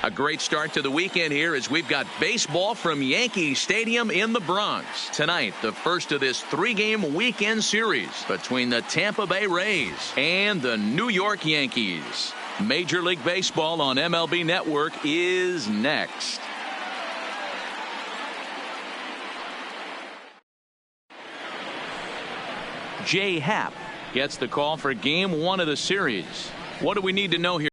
A great start to the weekend here as we've got baseball from Yankee Stadium in the Bronx. Tonight, the first of this 3-game weekend series between the Tampa Bay Rays and the New York Yankees. Major League Baseball on MLB Network is next. Jay Happ gets the call for game 1 of the series. What do we need to know here?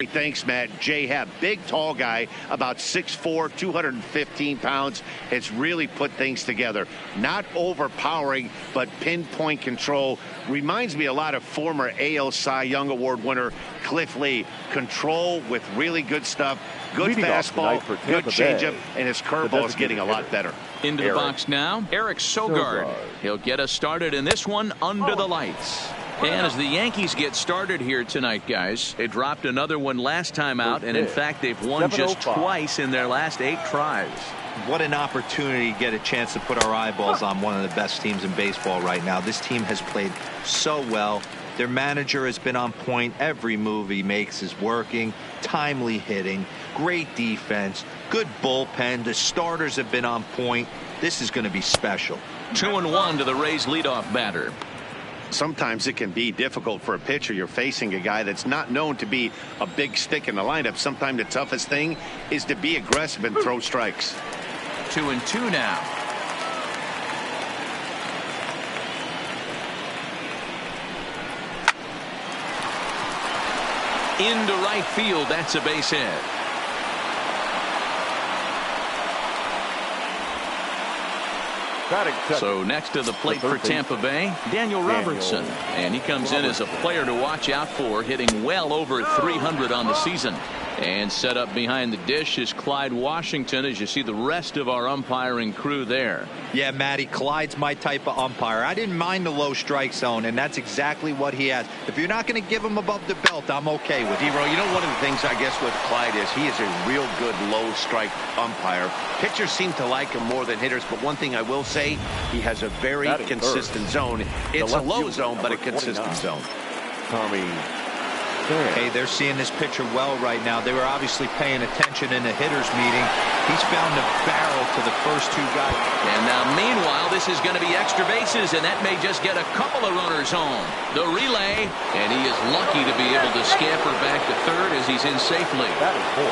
Thanks, Matt. Jay Happ, big, tall guy, about 6'4", 215 pounds. Has really put things together. Not overpowering, but pinpoint control. Reminds me a lot of former AL Cy Young Award winner Cliff Lee. Control with really good stuff. Good fastball, good changeup, and his curveball is getting a lot better. Into the box now, Eric Sogard. He'll get us started in this one under the lights. And as the Yankees get started here tonight, guys, they dropped another one last time out, and in fact, they've won just twice in their last 8 tries. What an opportunity to get a chance to put our eyeballs on one of the best teams in baseball right now. This team has played so well. Their manager has been on point. Every move he makes is working. Timely hitting, great defense, good bullpen. The starters have been on point. This is going to be special. 2-1 to the Rays leadoff batter. Sometimes it can be difficult for a pitcher. You're facing a guy that's not known to be a big stick in the lineup. Sometimes the toughest thing is to be aggressive and throw strikes. 2-2 now. Into right field. That's a base hit. So next to the plate for Tampa Bay, Daniel Robertson. And he comes in as a player to watch out for, hitting well over 300 on the season. And set up behind the dish is Clyde Washington, as you see the rest of our umpiring crew there. Yeah, Matty, Clyde's my type of umpire. I didn't mind the low strike zone, and that's exactly what he has. If you're not going to give him above the belt, I'm okay with it. You know, one of the things I guess with Clyde is he is a real good low strike umpire. Pitchers seem to like him more than hitters, but one thing I will say, he has a very consistent zone. It's a low zone, but a consistent zone. Tommy. Hey, they're seeing this pitcher well right now. They were obviously paying attention in the hitters meeting. He's found a barrel to the first 2 guys. And now meanwhile, this is going to be extra bases, and that may just get a couple of runners home. The relay, and he is lucky to be able to scamper back to third as he's in safely. That is 4.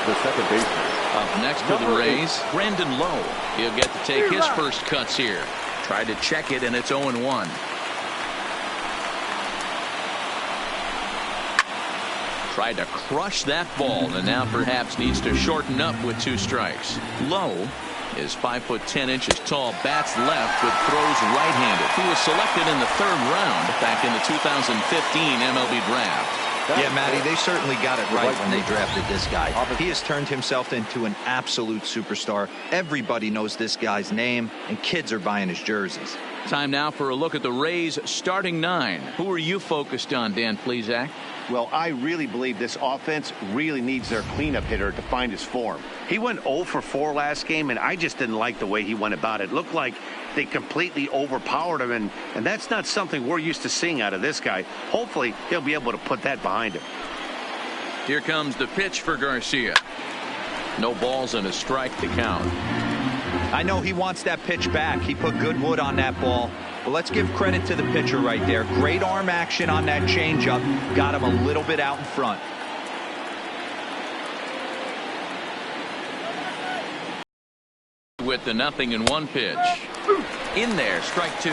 The second baseman. Up next to the Rays, Brandon Lowe. He'll get to take his first cuts here. Tried to check it, and it's 0-1. Tried to crush that ball, and now perhaps needs to shorten up with 2 strikes. Lowe is 5'10" tall, bats left, but throws right-handed. He was selected in the 3rd round back in the 2015 MLB draft. Yeah, Matty, they certainly got it right when they drafted this guy. He has turned himself into an absolute superstar. Everybody knows this guy's name, and kids are buying his jerseys. Time now for a look at the Rays starting 9. Who are you focused on, Dan Plesac? Well, I really believe this offense really needs their cleanup hitter to find his form. He went 0 for 4 last game, and I just didn't like the way he went about it. It looked like they completely overpowered him, and that's not something we're used to seeing out of this guy. Hopefully, he'll be able to put that behind him. Here comes the pitch for Garcia. No balls and a strike to count. I know he wants that pitch back. He put good wood on that ball. But let's give credit to the pitcher right there. Great arm action on that changeup. Got him a little bit out in front. With the 0-1 pitch. In there, strike 2.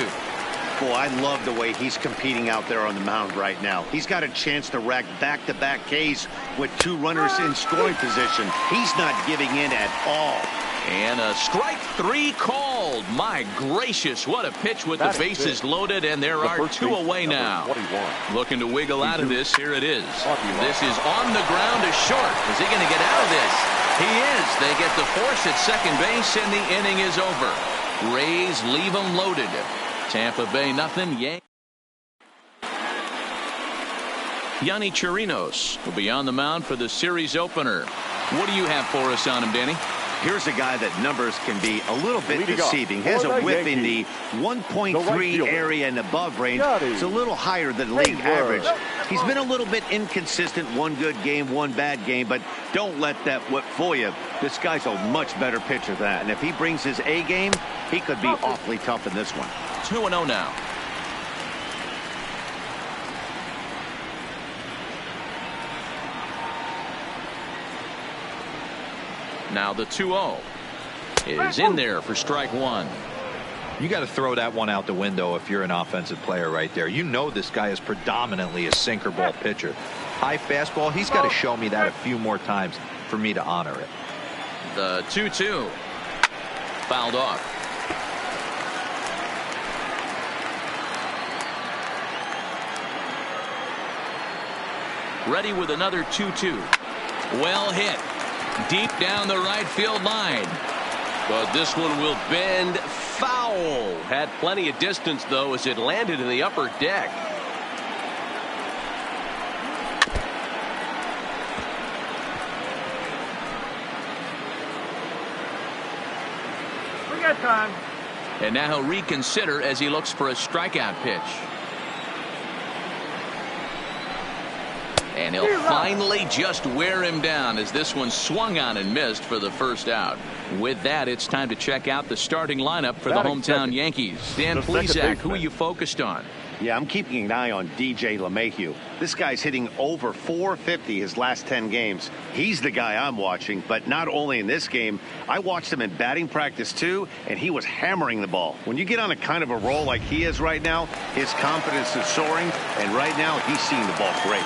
Boy, I love the way he's competing out there on the mound right now. He's got a chance to rack back-to-back Ks with 2 runners in scoring position. He's not giving in at all. And a strike 3 called. My gracious, what a pitch with the bases loaded, and there are 2 away now. Looking to wiggle out of this. Here it is. This is on the ground to short. Is he going to get out of this? He is. They get the force at second base, and the inning is over. Rays leave them loaded. Tampa Bay 0. Yankees. Yonny Chirinos will be on the mound for the series opener. What do you have for us on him, Danny? Here's a guy that numbers can be a little bit deceiving. He has a whip in the 1.3 area and above range. It's a little higher than league average. He's been a little bit inconsistent. One good game, one bad game, but don't let that whip fool you. This guy's a much better pitcher than that. And if he brings his A game, he could be awfully tough in this one. 2-0 now. Now the 2-0 is in there for strike one. You got to throw that one out the window if you're an offensive player right there. You know this guy is predominantly a sinker ball pitcher. High fastball, he's got to show me that a few more times for me to honor it. The 2-2 fouled off. Ready with another 2-2. Well hit. Deep down the right field line. But this one will bend foul. Had plenty of distance, though, as it landed in the upper deck. We got time. And now he'll reconsider as he looks for a strikeout pitch. And he'll finally just wear him down as this one swung on and missed for the first out. With that, it's time to check out the starting lineup for the hometown Yankees. Dan Plesac, who are you focused on? Yeah, I'm keeping an eye on DJ LeMahieu. This guy's hitting over 450 his last 10 games. He's the guy I'm watching, but not only in this game. I watched him in batting practice too, and he was hammering the ball. When you get on a kind of a roll like he is right now, his confidence is soaring, and right now he's seeing the ball great.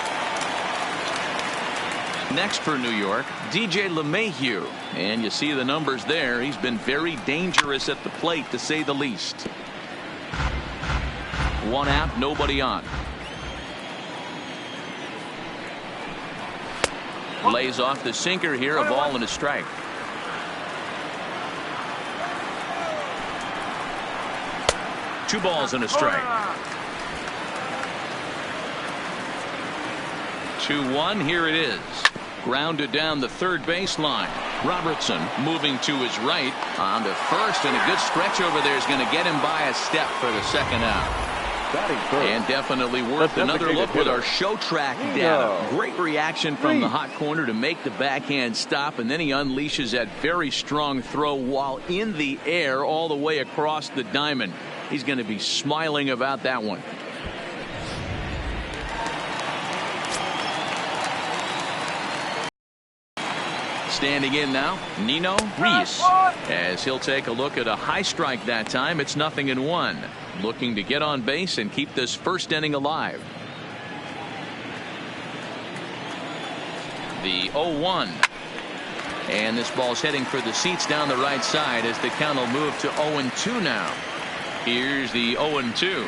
Next for New York, DJ LeMahieu. And you see the numbers there. He's been very dangerous at the plate, to say the least. One out, nobody on. Lays off the sinker here, a ball and a strike. Two balls and a strike. 2-1, here it is. Grounded down the third baseline. Robertson moving to his right on to first, and a good stretch over there is going to get him by a step for the second out. And definitely worth another look with our show track data. Great reaction from the hot corner to make the backhand stop, and then he unleashes that very strong throw while in the air all the way across the diamond. He's going to be smiling about that one. Standing in now, Nino Reese, as he'll take a look at a high strike that time. It's 0-1. Looking to get on base and keep this first inning alive. The 0-1. And this ball's heading for the seats down the right side as the count will move to 0-2 now. Here's the 0-2.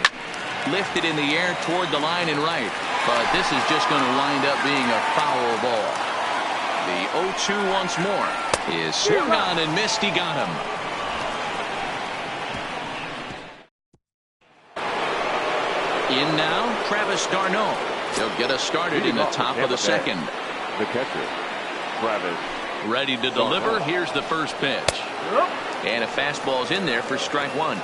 Lifted in the air toward the line and right. But this is just going to wind up being a foul ball. The 0-2 once more is swung on and missed. He got him. In now, Travis d'Arnaud. He'll get us started in the top of the second. The catcher, Travis. Ready to deliver. Here's the first pitch. And a fastball's in there for strike one.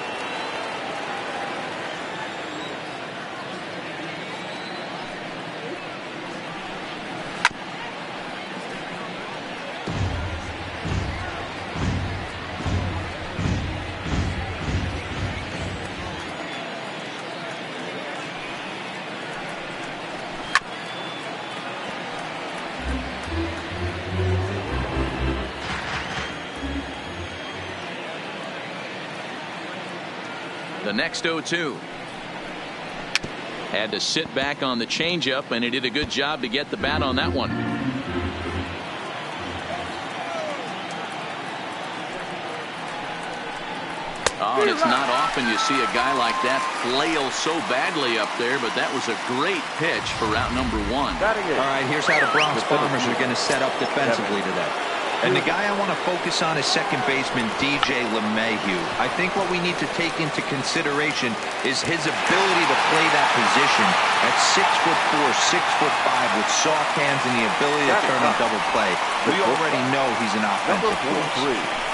The next 0-2. Had to sit back on the changeup, and he did a good job to get the bat on that one. Oh, and it's not often you see a guy like that flail so badly up there, but that was a great pitch for route number one. All right, here's how the Bronx Bombers are going to set up defensively today. And the guy I want to focus on is second baseman DJ LeMahieu. I think what we need to take into consideration is his ability to play that position at 6'4", 6'5", with soft hands and the ability to turn on double play. We already know he's an offensive force.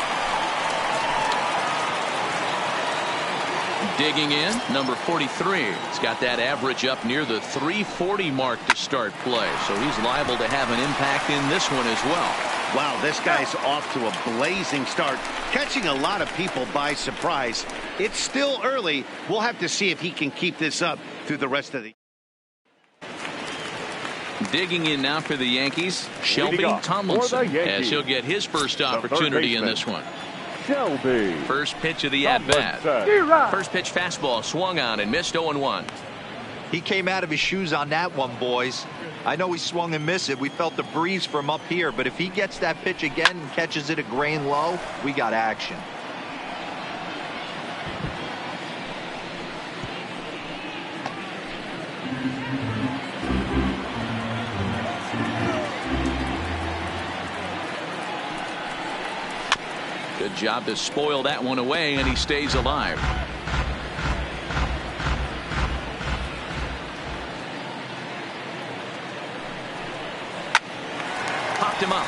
Digging in, number 43. He's got that average up near the 340 mark to start play, so he's liable to have an impact in this one as well. Wow, this guy's off to a blazing start, catching a lot of people by surprise. It's still early. We'll have to see if he can keep this up through the rest of the... Digging in now for the Yankees, Shelby Tomlinson, as he'll get his first opportunity in this one. Shelby. First pitch of the at-bat. First pitch fastball swung on and missed 0-1. He came out of his shoes on that one, boys. I know he swung and missed it. We felt the breeze from up here, but if he gets that pitch again and catches it a grain low, we got action. Good job to spoil that one away, and he stays alive. Popped him up.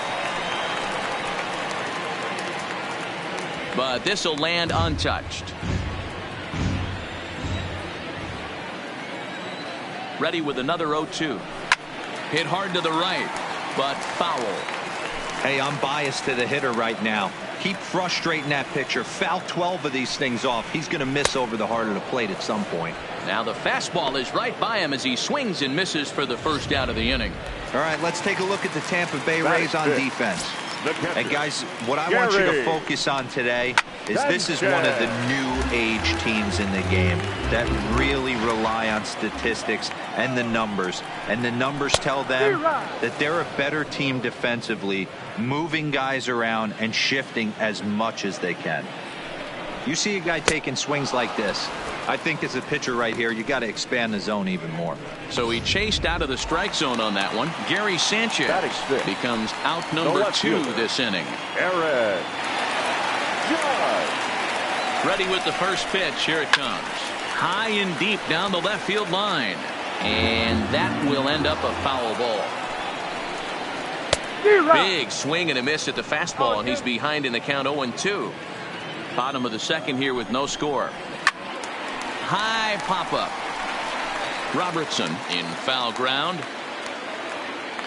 But this will land untouched. Ready with another 0-2. Hit hard to the right, but foul. Hey, I'm biased to the hitter right now. Keep frustrating that pitcher. Foul 12 of these things off. He's going to miss over the heart of the plate at some point. Now the fastball is right by him as he swings and misses for the first out of the inning. All right, let's take a look at the Tampa Bay Rays on defense. And guys, what I want you to focus on today is this is one of the new age teams in the game that really rely on statistics and the numbers. And the numbers tell them that they're a better team defensively, moving guys around and shifting as much as they can. You see a guy taking swings like this. I think as a pitcher right here, you got to expand the zone even more. So he chased out of the strike zone on that one. Gary Sanchez becomes out number 2 this inning. Aaron Judge. Ready with the first pitch. Here it comes. High and deep down the left field line. And that will end up a foul ball. Big swing and a miss at the fastball, and he's behind in the count 0-2. Bottom of the second here with no score. High pop-up. Robertson in foul ground.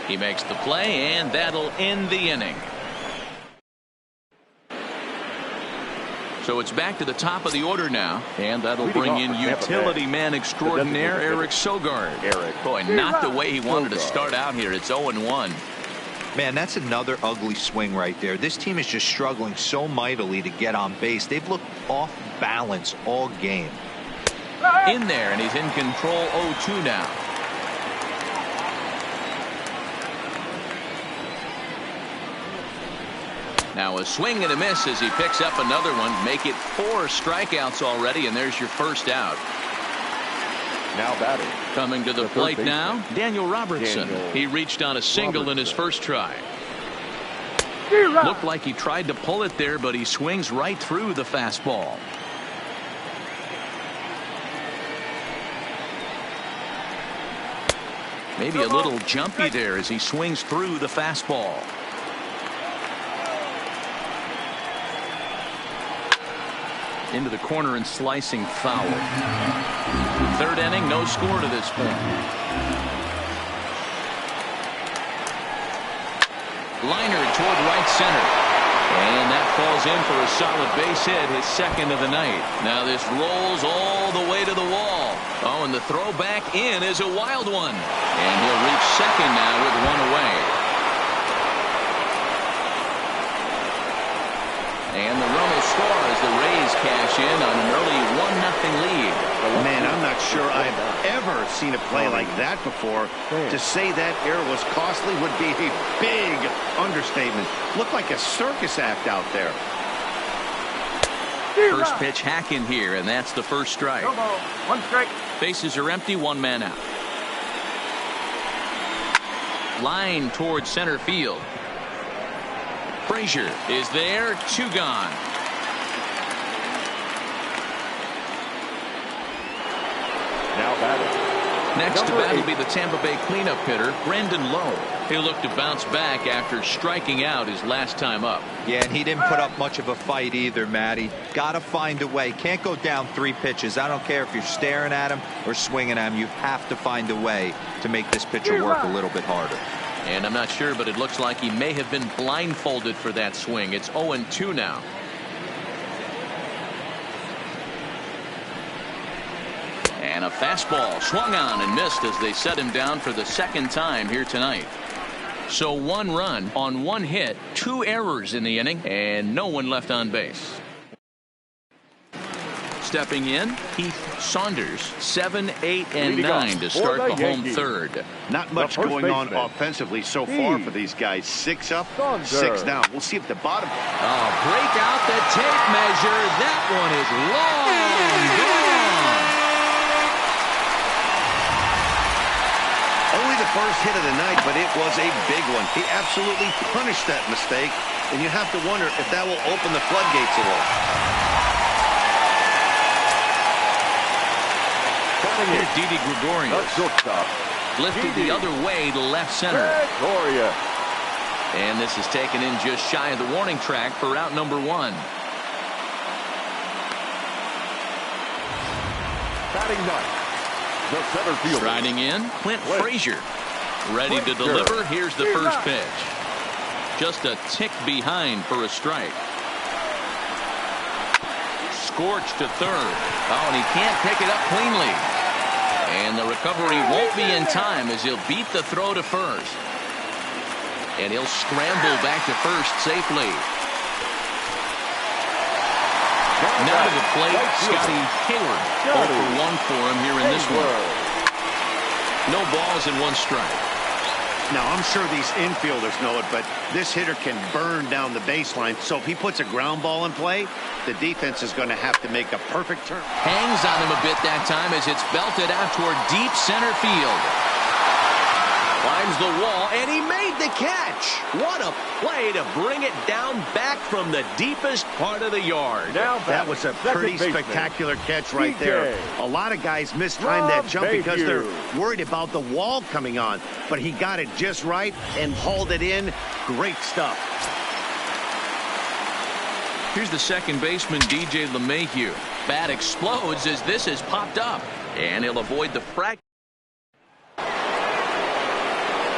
He makes the play, and that'll end the inning. So it's back to the top of the order now, and that'll bring in utility man extraordinaire Eric Sogard. Boy, not the way he wanted to start out here. It's 0-1. Man, that's another ugly swing right there. This team is just struggling so mightily to get on base. They've looked off balance all game. In there, and he's in control. 0-2 now. Now a swing and a miss as he picks up another one. Make it 4 strikeouts already, and there's your first out. Now batting. Coming to the plate now, Daniel Robertson. He reached on a single in his first try. Looked like he tried to pull it there, but he swings right through the fastball. Maybe a little jumpy there as he swings through the fastball. Into the corner and slicing foul. Third inning, no score to this point. Liner toward right center. And that falls in for a solid base hit, his second of the night. Now this rolls all the way to the wall. Oh, and the throw back in is a wild one. And he'll reach second now with one away. And the run will score as the Rays cash in on an early 1-0 lead. Man, I'm not sure I've ever seen a play like that before. To say that error was costly would be a big understatement. Looked like a circus act out there. First pitch hack in here, and that's the first strike. 1 strike. Bases are empty, 1 man out. Line towards center field. Frazier is there, 2 gone. Now batting. Next to Number bat will 8. be the Tampa Bay cleanup hitter, Brandon Lowe. He'll look to bounce back after striking out his last time up. Yeah, and he didn't put up much of a fight either, Matty. Got to find a way. Can't go down 3 pitches. I don't care if you're staring at him or swinging at him. You have to find a way to make this pitcher work a little bit harder. And I'm not sure, but it looks like he may have been blindfolded for that swing. It's 0-2 now. And a fastball swung on and missed as they set him down for the 2nd time here tonight. So 1 run on 1 hit, 2 errors in the inning, and no one left on base. Stepping in, Heath Saunders, 7, 8, and 9 to start the home third. Not much going on offensively so far for these guys. 6 up, 6 down. We'll see if the bottom. Oh, break out the tape measure. That one is long gone. Only the first hit of the night, but it was a big one. He absolutely punished that mistake, and you have to wonder if that will open the floodgates a little. Here's Didi Gregorius. Lifted the other way to left center. And this is taken in just shy of the warning track for out number 1. Batting 9th. The center fielder. Striding in, Clint Frazier. Ready to deliver. Here's the first pitch. Just a tick behind for a strike. Scorched to third. Oh, and he can't pick it up cleanly. And the recovery won't be in time as he'll beat the throw to first. And he'll scramble back to first safely. Now to the plate, Scotty Hayward. 0 for 1 for him here in this one. No balls and 1 strike. Now, I'm sure these infielders know it, but this hitter can burn down the baseline. So if he puts a ground ball in play, the defense is going to have to make a perfect turn. Hangs on him a bit that time as it's belted out toward deep center field. Climbs the wall, and he made the catch. What a play to bring it down back from the deepest part of the yard. That was a pretty spectacular catch right there. A lot of guys mistime that jump because they're worried about the wall coming on. But he got it just right and hauled it in. Great stuff. Here's the second baseman, DJ LeMahieu. Bat explodes as this is popped up. And he'll avoid the fracture.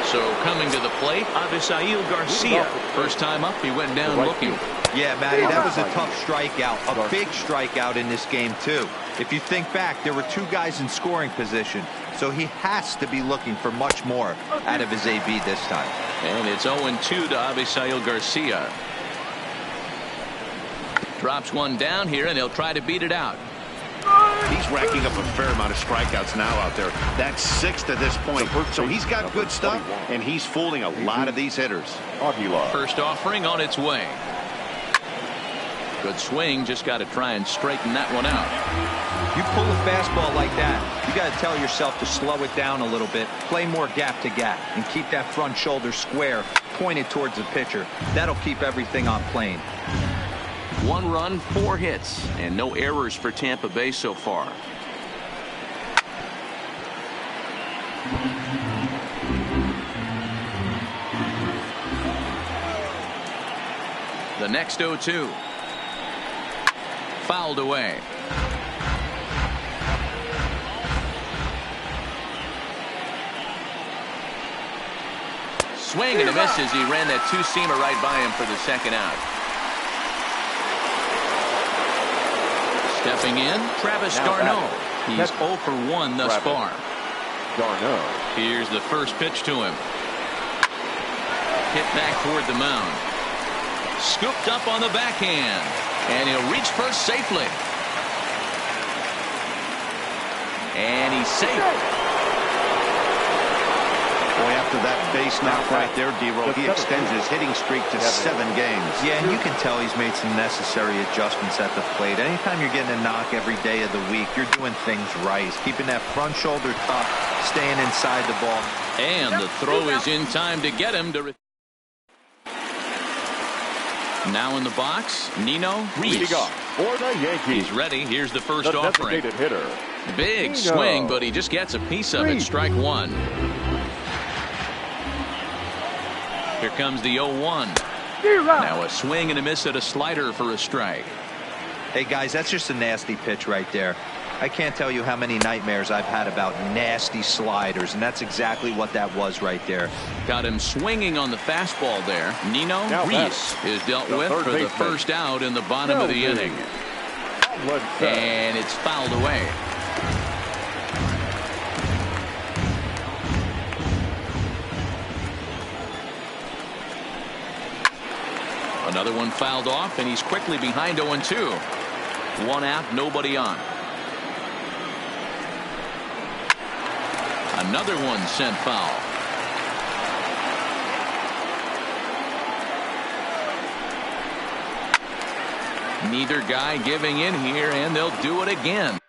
So coming to the plate, Avisail Garcia. First time up, he went down looking. Yeah, Matty, that was a tough strikeout. A big strikeout in this game, too. If you think back, there were 2 guys in scoring position. So he has to be looking for much more out of his AB this time. And it's 0-2 to Avisail Garcia. Drops 1 down here, and he'll try to beat it out. He's racking up a fair amount of strikeouts now out there. That's 6 to this point. So he's got good stuff, and he's fooling a lot of these hitters. First offering on its way. Good swing. Just got to try and straighten that one out. You pull a fastball like that, you got to tell yourself to slow it down a little bit, play more gap to gap, and keep that front shoulder square, pointed towards the pitcher. That'll keep everything on plane. 1 run, 4 hits, and no errors for Tampa Bay so far. The next 0-2. Fouled away. Swing and a miss as he ran that 2-seamer right by him for the 2nd out. Stepping in, Travis d'Arnaud. He's 0 for 1 thus far. Here's the first pitch to him. Hit back toward the mound. Scooped up on the backhand. And he'll reach first safely. And he's safe. Boy, after that base knock right there, D-Roll, he extends his hitting streak to 7 games. Yeah, and you can tell he's made some necessary adjustments at the plate. Anytime you're getting a knock every day of the week, you're doing things right. Keeping that front shoulder tough, staying inside the ball. And the throw is in time to get him to... Now in the box, Nino Reese. For the Yankees. He's ready. Here's the first the offering. Designated hitter. Big Nino. swing, but he just gets a piece of it. Strike one. Here comes the 0-1. Now a swing and a miss at a slider for a strike. Hey, guys, that's just a nasty pitch right there. I can't tell you how many nightmares I've had about nasty sliders, and that's exactly what that was right there. Got him swinging on the fastball there. Nino Reese is dealt with for the first out in the bottom of the inning. And it's fouled away. Another one fouled off, and he's quickly behind 0-2. One out, nobody on. Another one sent foul. Neither guy giving in here, and they'll do it again.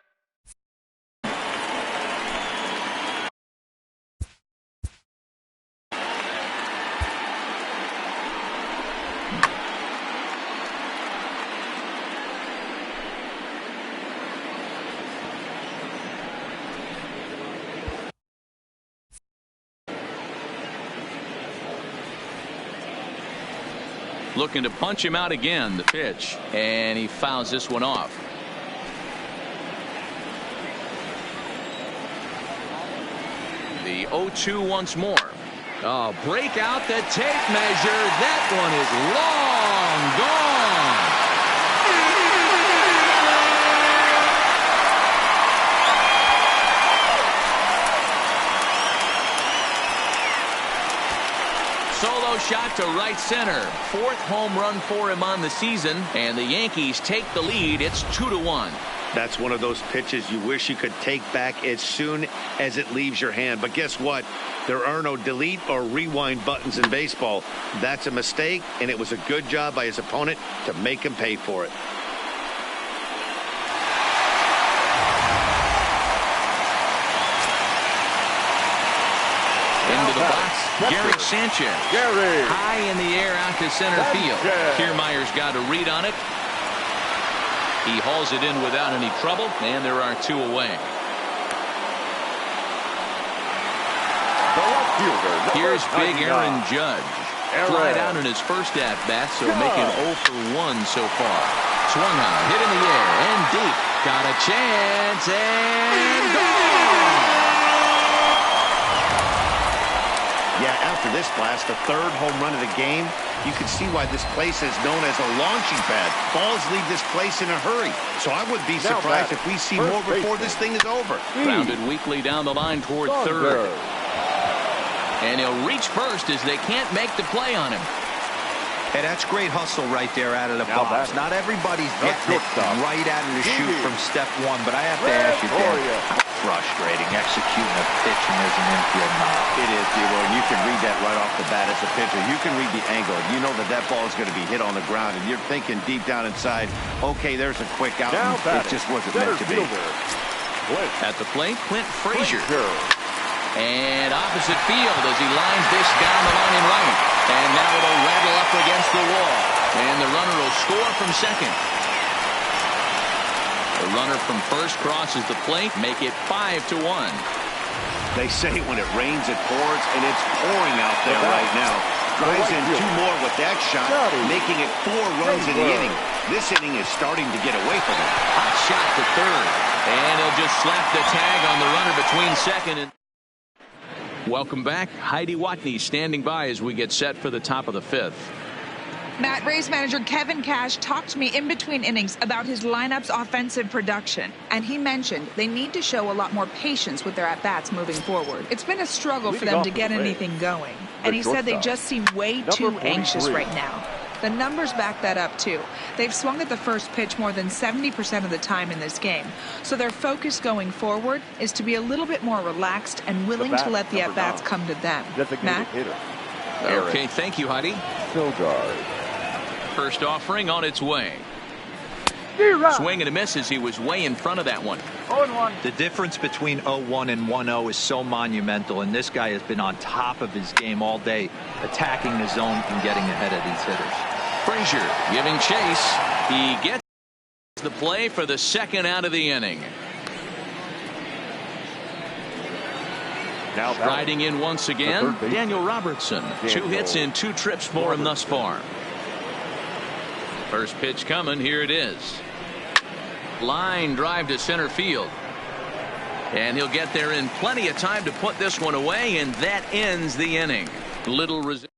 Looking to punch him out again, the pitch, and he fouls this one off. The 0-2 once more. Oh, break out the tape measure. That one is long gone. Solo shot to right center. Fourth home run for him on the season, and the Yankees take the lead. It's 2-1. That's one of those pitches you wish you could take back as soon as it leaves your hand. But guess what? There are no delete or rewind buttons in baseball. That's a mistake, and it was a good job by his opponent to make him pay for it. Into the box, Gary Sanchez. High in the air out to center field. Kiermaier's got a read on it. He hauls it in without any trouble, and there are two away. Here's big Aaron Judge. Flied out in his first at-bat, so making 0 for 1 so far. Swung on, hit in the air, and deep. Got a chance, and gone! Yeah, after this blast, the third home run of the game, you can see why this place is known as a launching pad. Balls leave this place in a hurry. So I would be surprised if we see more before this thing is over. Grounded weakly down the line toward third. And he'll reach first as they can't make the play on him. Hey, that's great hustle right there out of the box. Not everybody's getting it right out of the chute from step one, but I have to ask you, Dan, how frustrating executing a pitch and there's an infield knock. It is, D-Roy, and you can read that right off the bat as a pitcher. You can read the angle. You know that that ball is going to be hit on the ground, and you're thinking deep down inside, okay, there's a quick out. It just wasn't meant to be. At the plate, Clint Frazier. And opposite field as he lines this down the line in right. And now it'll rattle up against the wall. And the runner will score from second. The runner from first crosses the plate, make it 5-1. They say when it rains, it pours, and it's pouring out there right now. Drives in two more with that shot, making it 4 runs in the inning. This inning is starting to get away from him. Hot shot to third. And he'll just slap the tag on the runner between second and... Welcome back. Heidi Watney standing by as we get set for the top of the 5th. Matt, Rays manager Kevin Cash talked to me in between innings about his lineup's offensive production, and he mentioned they need to show a lot more patience with their at-bats moving forward. It's been a struggle for them to get anything going, and he said they just seem way too anxious right now. The numbers back that up, too. They've swung at the first pitch more than 70% of the time in this game. So their focus going forward is to be a little bit more relaxed and willing to let the at-bats come to them. Matt? Okay, thank you, Heidi. First offering on its way. Swing and a miss as he was way in front of that one. 0-1. The difference between 0-1 and 1-0 is so monumental, and this guy has been on top of his game all day, attacking the zone and getting ahead of these hitters. Frazier giving chase. He gets the play for the second out of the inning. Now Riding in once again, Daniel Robertson. 2 hits in 2 trips for him thus far. First pitch coming. Here it is. Line drive to center field. And he'll get there in plenty of time to put this one away, and that ends the inning. Little resistance.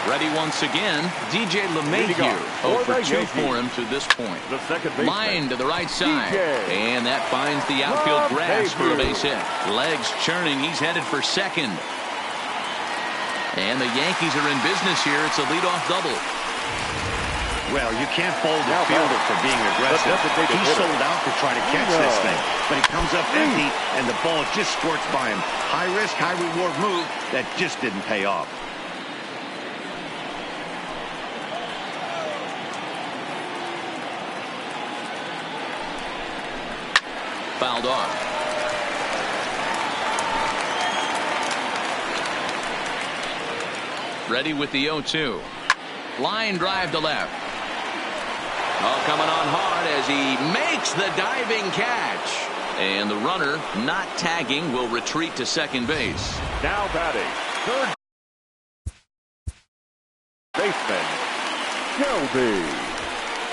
Ready once again, DJ LeMahieu. 0 for 2 for him to this point. Line to the right side. And that finds the outfield grass for a base hit. Legs churning. He's headed for second. And the Yankees are in business here. It's a leadoff double. Well, you can't fault the fielder for being aggressive. He sold out to try to catch this thing. But he comes up empty, and the ball just squirts by him. High risk, high reward move that just didn't pay off. Fouled off. Ready with the 0-2. Line drive to left. Oh, coming on hard as he makes the diving catch. And the runner, not tagging, will retreat to second base. Now batting, third baseman, Shelby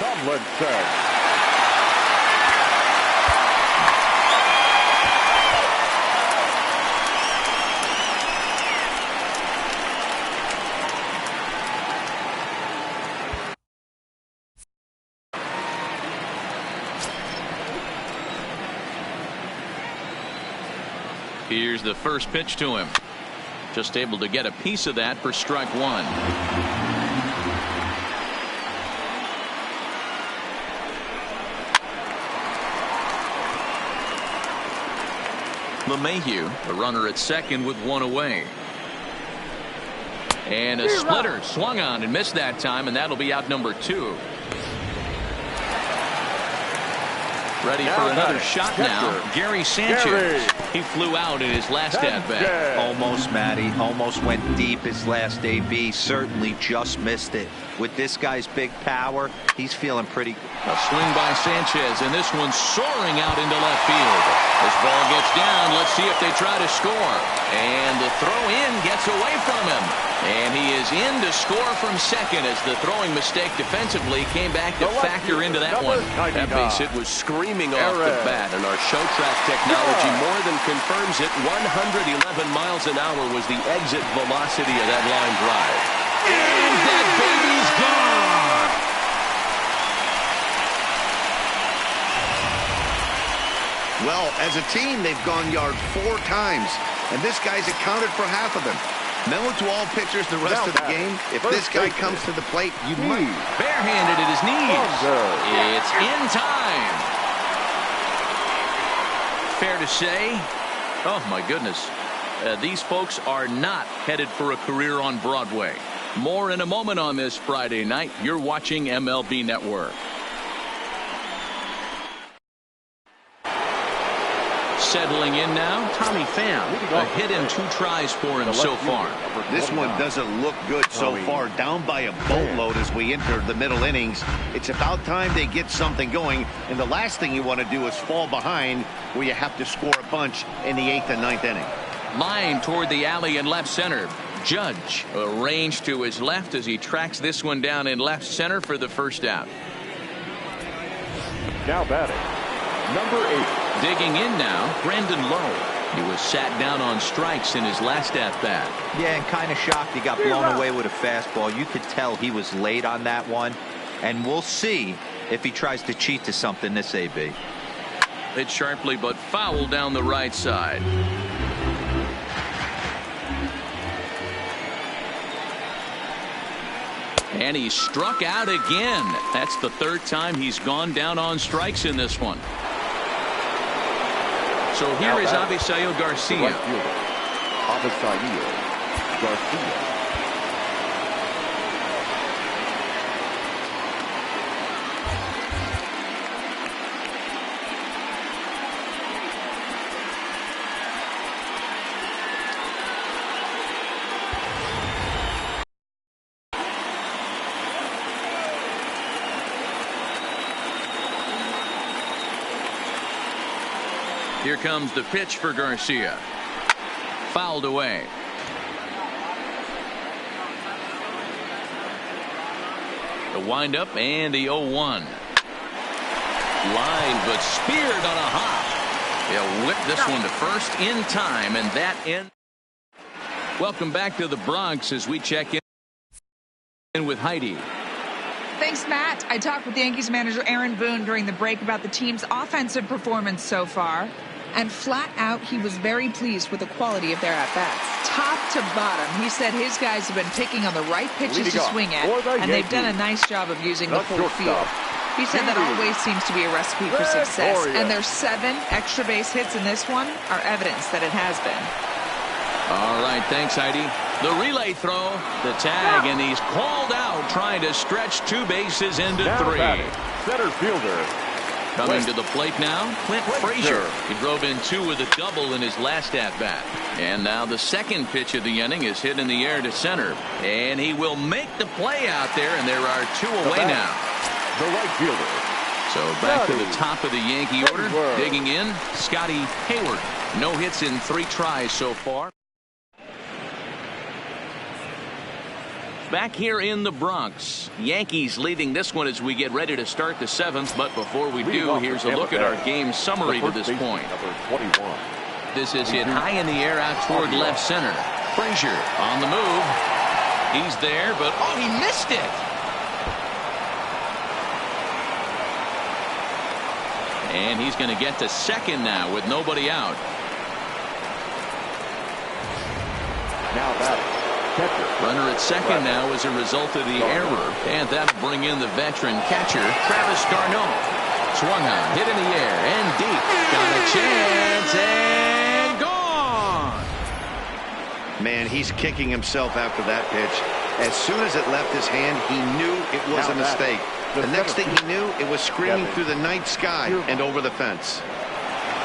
Tomlinson. Here's the first pitch to him. Just able to get a piece of that for strike 1. LeMahieu, the runner at second with 1 away. And a splitter swung on and missed that time, and that'll be out number 2. Ready for another shot now. Gary Sanchez. He flew out in his last at-bat. Almost, Matty. Almost went deep his last AB. Certainly just missed it. With this guy's big power, he's feeling pretty. A swing by Sanchez, and this one's soaring out into left field. This ball gets down. Let's see if they try to score. And the throw-in gets away from him. And he is in to score from second as the throwing mistake defensively came back to factor into that one. That base hit was screaming off the bat, and our show track technology more than confirms it. 111 miles an hour was the exit velocity of that line drive. And that baby's gone! Well, as a team, they've gone yard 4 times, and this guy's accounted for half of them. Memo to all pitchers the rest of the game. If this guy comes to the plate, you might. Barehanded at his knees. It's in time. Fair to say, oh my goodness, these folks are not headed for a career on Broadway. More in a moment on this Friday night. You're watching MLB Network. Settling in now, Tommy Pham. A hit in 2 tries for him so far. This one doesn't look good so far. Down by a boatload as we enter the middle innings. It's about time they get something going. And the last thing you want to do is fall behind where you have to score a bunch in the 8th and 9th inning. Line toward the alley in left center. Judge arranged to his left as he tracks this one down in left center for the first out. Now batting, number 8. Digging in now, Brandon Lowe. He was sat down on strikes in his last at-bat. Yeah, and kind of shocked he got blown away with a fastball. You could tell he was late on that one. And we'll see if he tries to cheat to something this AB. Hit sharply but foul down the right side. And he struck out again. That's the 3rd time he's gone down on strikes in this one. So here is Avisail Garcia. Avisail Garcia. Here comes the pitch for Garcia. Fouled away. The windup and the 0-1. Line, but speared on a hop. He'll whip this one to first in time, and that ends. Welcome back to the Bronx as we check in with Heidi. Thanks, Matt. I talked with Yankees manager Aaron Boone during the break about the team's offensive performance so far. And flat out, he was very pleased with the quality of their at-bats. Top to bottom, he said his guys have been picking on the right pitches to swing at, and they've done a nice job of using the full field. He said that always seems to be a recipe for success, and their 7 extra base hits in this one are evidence that it has been. All right, thanks, Heidi. The relay throw, the tag, and he's called out trying to stretch 2 bases into 3. Center fielder. Coming to the plate now, Clint Frazier. He drove in 2 with a double in his last at-bat. And now the second pitch of the inning is hit in the air to center. And he will make the play out there, and there are 2 away now. The right fielder. So back to the top of the Yankee order. Digging in, Scotty Hayward. No hits in 3 tries so far. Back here in the Bronx, Yankees leading this one as we get ready to start the 7th. But before we do, here's a look at our game summary to this point. This is hit high in the air out toward left center. Frazier on the move. He's there, but oh, he missed it. And he's going to get to second now with nobody out. Now batting. Runner at second now as a result of the error, and that'll bring in the veteran catcher Travis d'Arnaud. Swung on, hit in the air and deep. Got a chance and gone. Man, he's kicking himself after that pitch. As soon as it left his hand, he knew it was a mistake. The next thing he knew, it was screaming through the night sky and over the fence.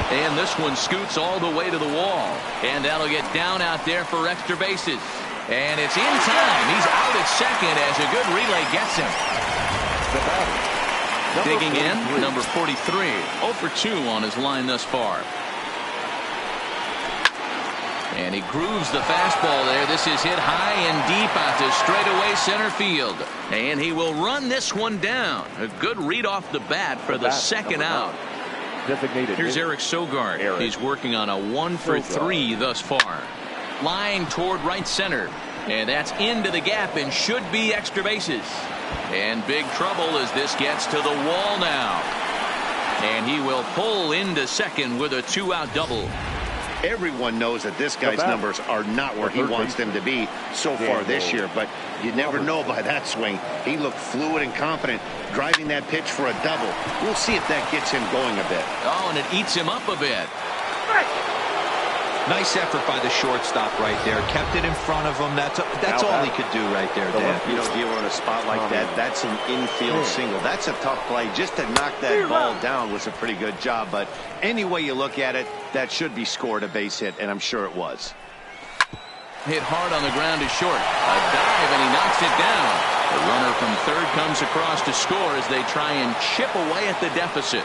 And this one scoots all the way to the wall, and that'll get down out there for extra bases. And it's in time. He's out at second as a good relay gets him. Digging in, number 43. 0 for 2 on his line thus far. And he grooves the fastball there. This is hit high and deep out to straightaway center field. And he will run this one down. A good read off the bat for the second out. Here's Eric Sogard. He's working on a 1 for 3 thus far. Line toward right center, and that's into the gap and should be extra bases. And big trouble as this gets to the wall now. And he will pull into second with a 2-out double. Everyone knows that this guy's numbers are not where he wants them to be so far this year, but you never know by that swing. He looked fluid and confident, driving that pitch for a double. We'll see if that gets him going a bit. Oh, and it eats him up a bit. Nice effort by the shortstop right there. Kept it in front of him. That's all he could do right there, Dan. You know, dealer in a spot like that, that's an infield single. That's a tough play. Just to knock that ball down was a pretty good job. But any way you look at it, that should be scored a base hit, and I'm sure it was. Hit hard on the ground to short. A dive, and he knocks it down. The runner from third comes across to score as they try and chip away at the deficit.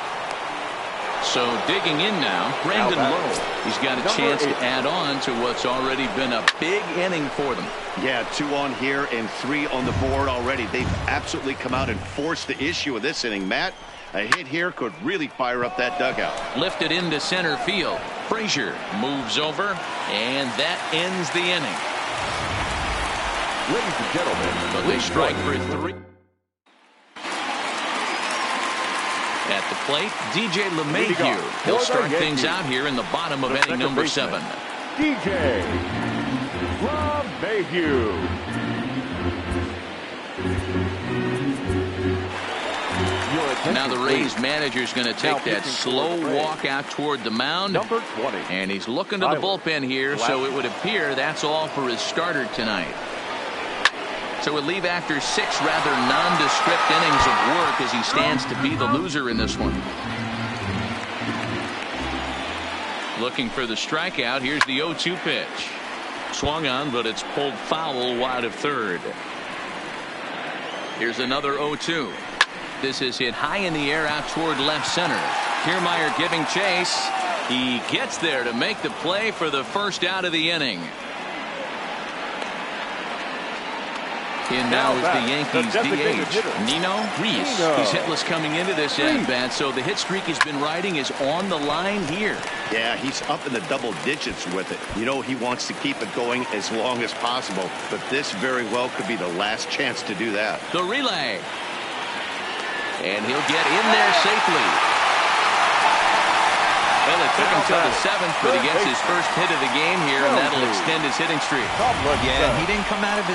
So digging in now, Brandon Lowe. He's got a chance to add on to what's already been a big inning for them. Yeah, 2 on here and 3 on the board already. They've absolutely come out and forced the issue of this inning. Matt, a hit here could really fire up that dugout. Lifted into center field. Frazier moves over, and that ends the inning. Ladies and gentlemen, but they strike for 3. At the plate, DJ LeMahieu. He'll start things out here in the bottom of inning number 7. DJ LeMahieu. Now the Rays manager's going to take that slow walk out toward the mound. Number 20. And he's looking to the bullpen here, so it would appear that's all for his starter tonight. So we'll leave after 6 rather nondescript innings of work as he stands to be the loser in this one. Looking for the strikeout. Here's the 0-2 pitch. Swung on, but it's pulled foul wide of third. Here's another 0-2. This is hit high in the air out toward left center. Kiermaier giving chase. He gets there to make the play for the first out of the inning. In now is the Yankees DH, Nino Reese. He's hitless coming into this at-bat, so the hit streak he's been riding is on the line here. Yeah, he's up in the double digits with it. You know, he wants to keep it going as long as possible, but this very well could be the last chance to do that. The relay. And he'll get in there safely. Well, it took him till the 7th, but he gets his first hit of the game here, and that'll extend his hitting streak. Yeah, he didn't come out of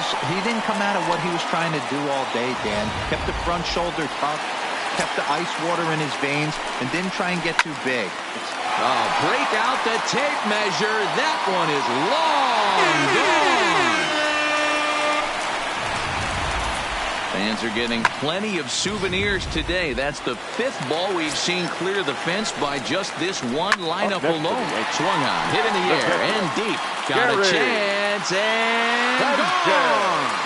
what he was trying to do all day, Dan. Kept the front shoulder tucked, kept the ice water in his veins, and didn't try and get too big. Break out the tape measure. That one is long gone. Fans are getting plenty of souvenirs today. That's the 5th ball we've seen clear the fence by just this one lineup alone. Swung on, hit in the air, and deep. Got a chance, and gone.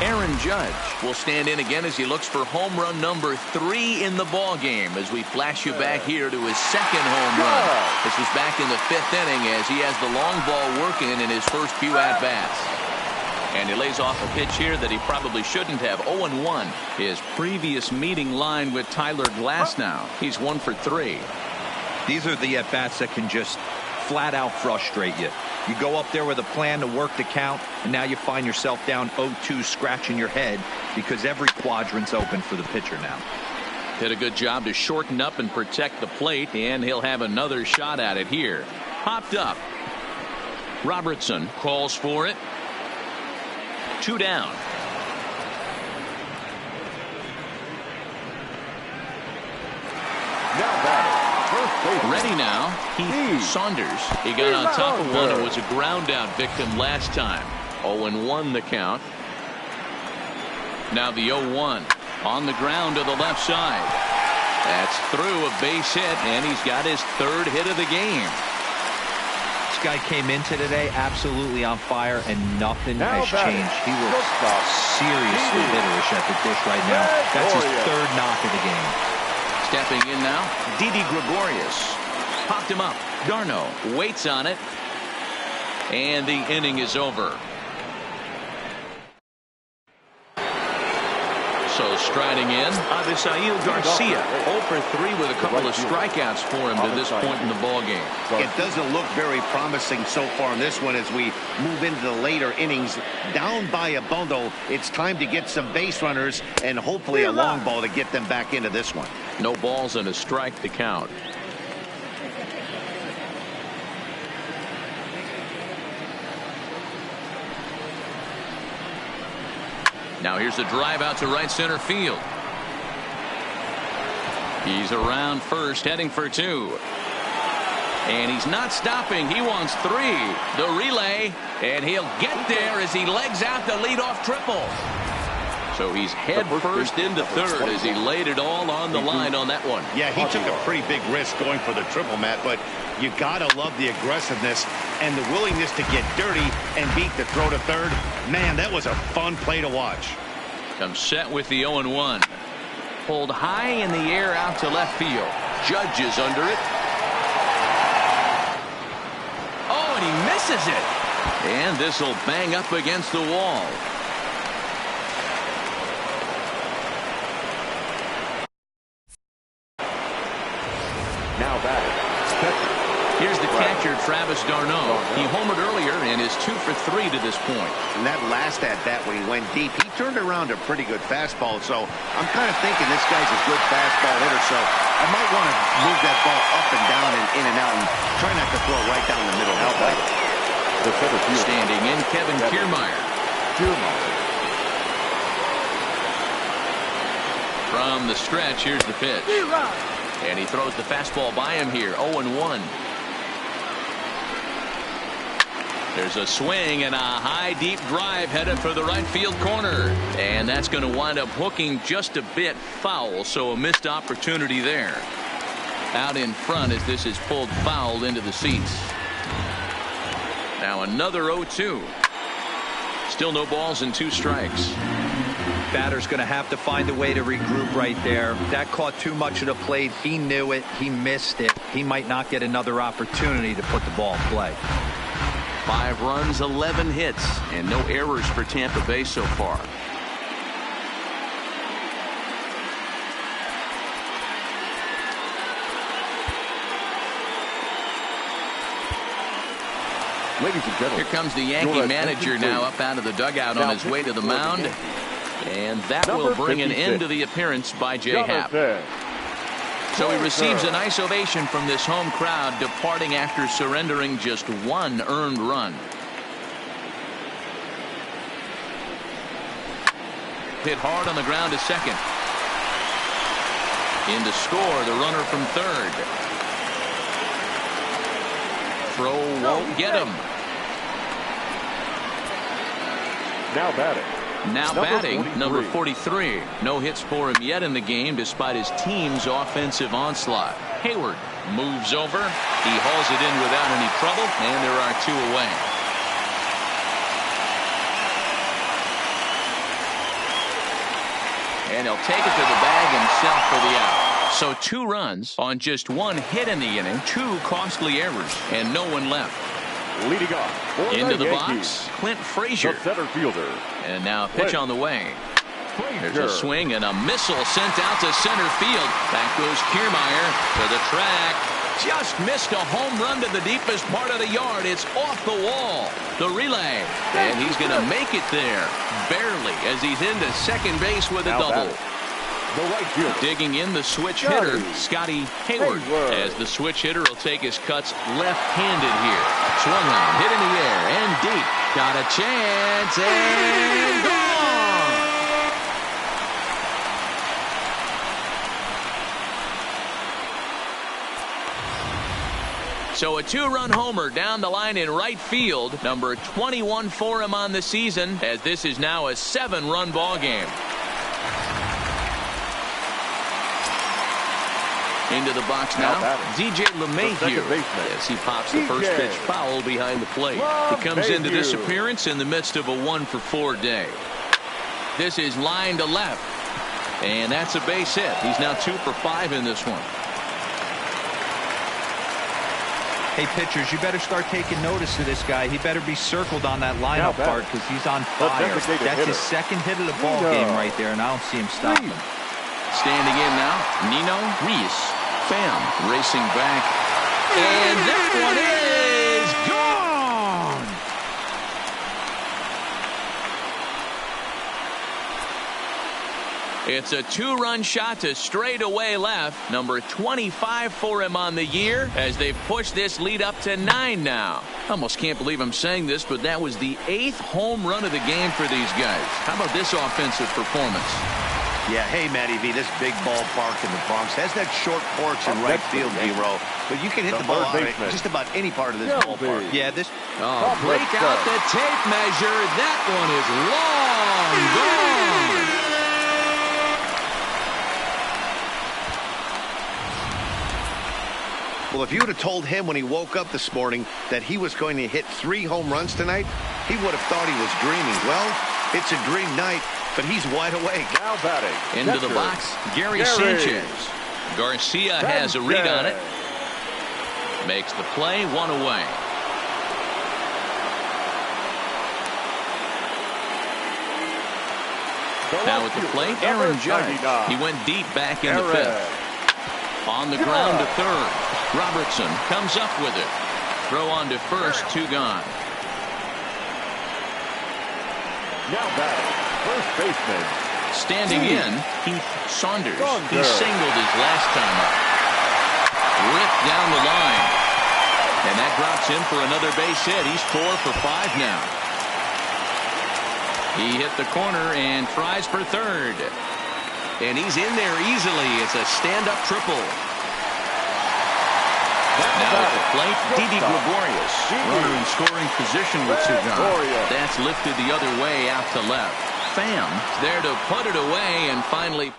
Aaron Judge will stand in again as he looks for home run number 3 in the ball game as we flash you back here to his 2nd home run. This was back in the 5th inning as he has the long ball working in his first few at-bats. And he lays off a pitch here that he probably shouldn't have. 0-1. His previous meeting line with Tyler Glasnow. He's 1 for 3. These are the at-bats that can just flat out frustrate you. You go up there with a plan to work the count, and now you find yourself down 0-2 scratching your head because every quadrant's open for the pitcher now. Did a good job to shorten up and protect the plate, and he'll have another shot at it here. Popped up. Robertson calls for it. 2 down. Ready now, Heath Saunders. He got on top of one and was a ground out victim last time. 0-1 the count. Now the 0-1 on the ground to the left side. That's through a base hit, and he's got his 3rd hit of the game. This guy came into today absolutely on fire, and nothing has changed. He looks seriously hitterish at the dish right now. That's his 3rd knock of the game. Stepping in now, Didi Gregorius. Popped him up. Darno waits on it. And the inning is over. So striding in, Avisail Garcia. 0 for 3 with a couple of strikeouts for him to this point in the ballgame. It doesn't look very promising so far in this one as we move into the later innings. Down by a bundle, it's time to get some base runners and hopefully a long ball to get them back into this one. No balls and a strike to count. Now here's a drive out to right center field. He's around first, heading for 2. And he's not stopping. He wants 3. The relay, and he'll get there as he legs out the leadoff triple. So he's head first into 3rd as he laid it all on the line on that one. Yeah, he took a pretty big risk going for the triple, Matt, but you gotta love the aggressiveness and the willingness to get dirty and beat the throw to 3rd. Man, that was a fun play to watch. Comes set with the 0-1. Pulled high in the air out to left field. Judge is under it. Oh, and he misses it. And this will bang up against the wall. Now batting. Here's the catcher, Travis d'Arnaud. He homered earlier and is 2 for 3 to this point. And that last at-bat when he went deep, he turned around a pretty good fastball. So I'm kind of thinking this guy's a good fastball hitter. So I might want to move that ball up and down and in and out and try not to throw right down the middle. Help right. Standing in, Kevin Kiermaier. From the stretch, here's the pitch. And he throws the fastball by him here. 0-1. There's a swing and a high deep drive headed for the right field corner. And that's going to wind up hooking just a bit foul. So a missed opportunity there. Out in front as this is pulled foul into the seats. Now another 0-2. Still no balls and 2 strikes. Batter's going to have to find a way to regroup right there. That caught too much of the plate. He knew it. He missed it. He might not get another opportunity to put the ball in play. 5 runs, 11 hits, and no errors for Tampa Bay so far. Ladies and gentlemen, here comes the Yankee manager now up out of the dugout on his way to the mound. And that will bring an end to the appearance by J. Happ. So he receives a nice ovation from this home crowd, departing after surrendering just 1 earned run. Hit hard on the ground to second. In to score, the runner from third. Throw won't get him. Now batting, number 43. No hits for him yet in the game despite his team's offensive onslaught. Hayward moves over. He hauls it in without any trouble, and there are 2 away. And he'll take it to the bag himself for the out. So 2 runs on just 1 hit in the inning, 2 costly errors, and no one left. Leading off into the Yankees, box, Clint Frazier. the center fielder. And now a pitch on the way. There's a swing and a missile sent out to center field. Back goes Kiermaier to the track. Just missed a home run to the deepest part of the yard. It's off the wall. The relay. And he's going to make it there. Barely, as he's into second base with a double. The right fielder. Digging in the switch hitter, Scotty Hayward. As the switch hitter will take his cuts left-handed here. Swung on, hit in the air, and deep. Got a chance, and gone! So a 2-run homer down the line in right field. Number 21 for him on the season, as this is now a 7-run ball game. Into the box now, DJ LeMahieu, as he pops the first pitch foul behind the plate. He comes into this appearance in the midst of a 1-for-4 day. This is line to left, and that's a base hit. He's now 2 for 5 in this one. Hey, pitchers, you better start taking notice of this guy. He better be circled on that lineup part because he's on fire. That's his 2nd hit of the ball game right there, and I don't see him stopping. Standing in now, Nino Reese. Pham racing back, and that one is gone. It's a 2-run shot to straightaway left. Number 25 for him on the year, as they've pushed this lead up to 9 now. Almost can't believe I'm saying this, but that was the 8th home run of the game for these guys. How about this offensive performance? Yeah, hey, Matty V, this big ballpark in the Bronx has that short porch in right field, D-Row. But you can hit the ball out of just about any part of this ballpark. Yeah, this... break out the tape measure. That one is long gone. Well, if you would have told him when he woke up this morning that he was going to hit 3 home runs tonight, he would have thought he was dreaming. Well, it's a dream night, but he's wide awake. Now batting. Into the box, Gary Sanchez. Garcia has a read on it. Makes the play, 1 away. Now at the plate, Aaron Judge. He went deep back in the 5th. On the ground to third. Robertson comes up with it. Throw on to first, 2 gone. Now batting, first baseman. Standing in, Heath Saunders. He singled his last time up. Ripped down the line. And that drops him for another base hit. He's 4 for 5 now. He hit the corner and tries for third. And he's in there easily. It's a stand-up triple. Now at the plate, Didi Gregorius. Runner in scoring position with 2 gone. That's lifted the other way out to left. Pham there to put it away, and finally.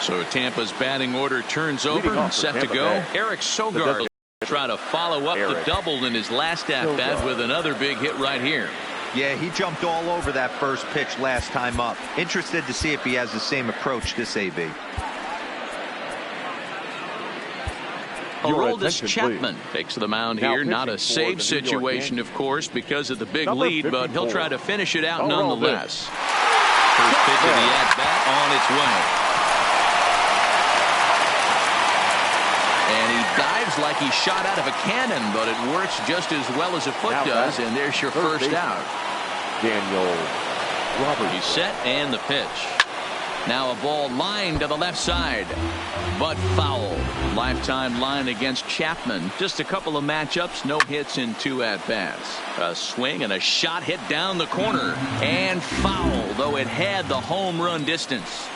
So Tampa's batting order turns over and set to go. Eric Sogard try to follow up the double in his last at-bat with another big hit right here. Yeah, he jumped all over that first pitch last time up. Interested to see if he has the same approach this AB. Aroldis Chapman takes the mound here. Not a save situation, of course, because of the big lead, but he'll try to finish it out nonetheless. First pitch of the at-bat on its way. And he dives like he shot out of a cannon, but it works just as well as a foot does, and there's your first out. Daniel Roberts. He's set, and the pitch. Now a ball lined to the left side, but foul. Lifetime line against Chapman. Just a couple of matchups, no hits in 2 at-bats. A swing and a shot hit down the corner, and foul, though it had the home run distance.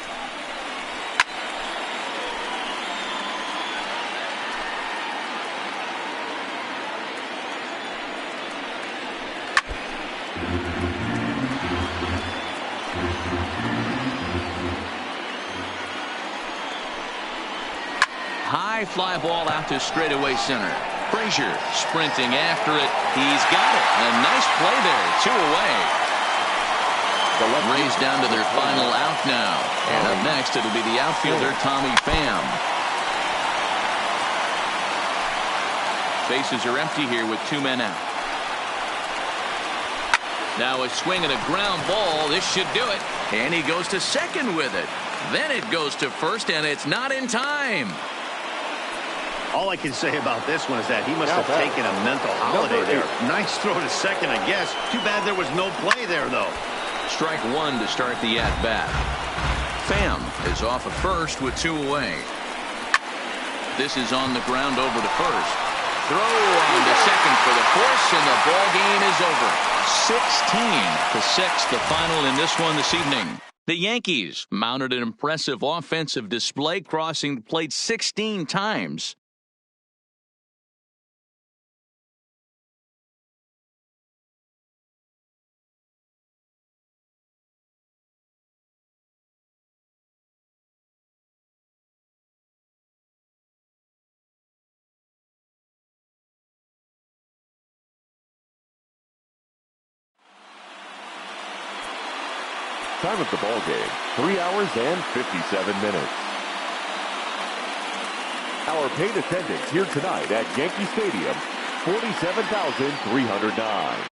High fly ball out to straightaway center. Frazier sprinting after it. He's got it. A nice play there. 2 away. The Rays down to their final out now. And up next, it'll be the outfielder, Tommy Pham. Bases are empty here with 2 men out. Now a swing and a ground ball. This should do it. And he goes to second with it. Then it goes to first, and it's not in time. All I can say about this one is that he must have taken a mental holiday there. Nice throw to second, I guess. Too bad there was no play there, though. Strike 1 to start the at-bat. Pham is off at first with 2 away. This is on the ground over to first. Throw on to second for the force, and the ball game is over. 16-6, the final in this one this evening. The Yankees mounted an impressive offensive display, crossing the plate 16 times. Time of the ball game, 3 hours and 57 minutes. Our paid attendance here tonight at Yankee Stadium, 47,309.